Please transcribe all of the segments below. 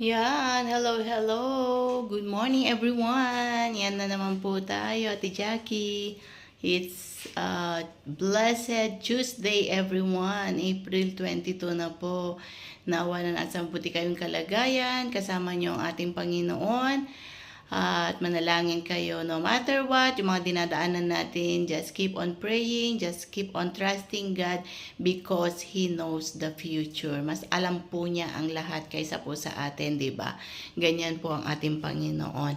Yan, hello, hello. Good morning everyone. Yan na naman po tayo, Ate Jackie. It's blessed Tuesday everyone. April 22 na po. Nawalan at samputi kayong kalagayan. Kasama niyo ang ating Panginoon. At manalangin kayo no matter what, yung mga dinadaanan natin, just keep on praying, just keep on trusting God because He knows the future. Mas alam po niya ang lahat kaysa po sa atin, di ba? Ganyan po ang ating Panginoon.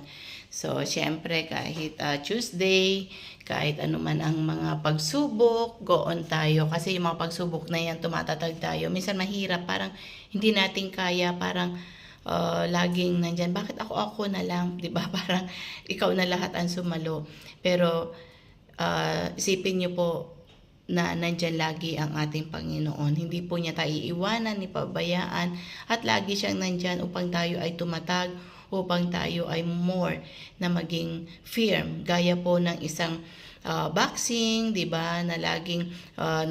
So, syempre, kahit Tuesday, kahit ano man ang mga pagsubok, go on tayo. Kasi yung mga pagsubok na yan, tumatatag tayo. Minsan mahirap, parang hindi natin kaya, parang laging nandyan, bakit ako na lang, di ba? Parang ikaw na lahat ang sumalo. Pero isipin niyo po na nandyan lagi ang ating Panginoon. Hindi po niya tayo iiwanan, ni pabayaan, at lagi siyang nandyan upang tayo ay tumatag, upang tayo ay more na maging firm. Gaya po ng isang boxing, 'di ba, na laging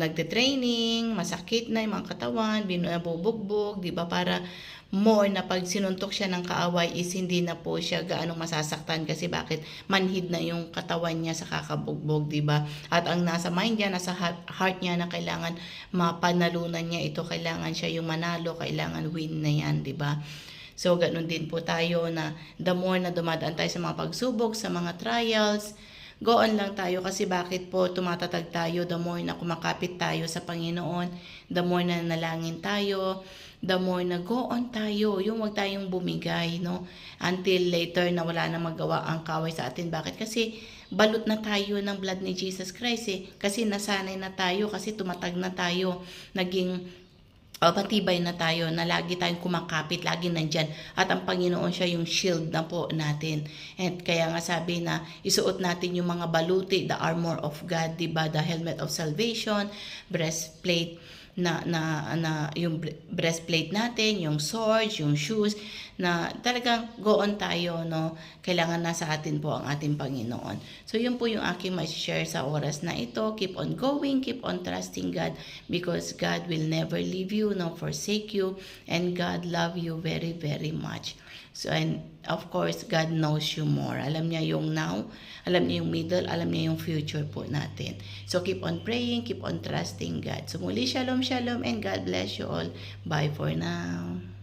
nagte-training, masakit na 'yung mga katawan, binubugbog, 'di ba, para more na pag sinuntok siya ng kaaway is hindi na po siya gaano masasaktan kasi bakit manhid na yung katawan niya sa kakabugbog, 'di ba? At ang nasa mind niya, nasa heart niya na kailangan mapanalunan niya ito, kailangan siya yung manalo, kailangan win na 'yan, 'di ba? So, ganun din po tayo na the more na dumadaan tayo sa mga pagsubok, sa mga trials, go on lang tayo kasi bakit po tumatatag tayo, the more na kumakapit tayo sa Panginoon, the more na nalangin tayo, the more na go on tayo, yung wag tayong bumigay, no? Until later na wala na magawa ang kaway sa atin. Bakit? Kasi balot na tayo ng blood ni Jesus Christ eh. Kasi nasanay na tayo, kasi tumatag na tayo, naging patibay na tayo na lagi tayong kumakapit, lagi nandyan. At ang Panginoon siya yung shield na po natin. And kaya nga sabi na isuot natin yung mga baluti, the armor of God, diba? The helmet of salvation, breastplate, na yung breastplate natin, yung swords, yung shoes, na talagang go on tayo, no? Kailangan nasa atin po ang ating Panginoon. So, yun po yung aking ma-share sa oras na ito. Keep on going, keep on trusting God because God will never leave you, nor forsake you, and God love you very, very much. So, and of course, God knows you more. Alam niya yung now, alam niya yung middle, alam niya yung future po natin. So, keep on praying, keep on trusting God. So, muli, shalom, shalom, and God bless you all. Bye for now.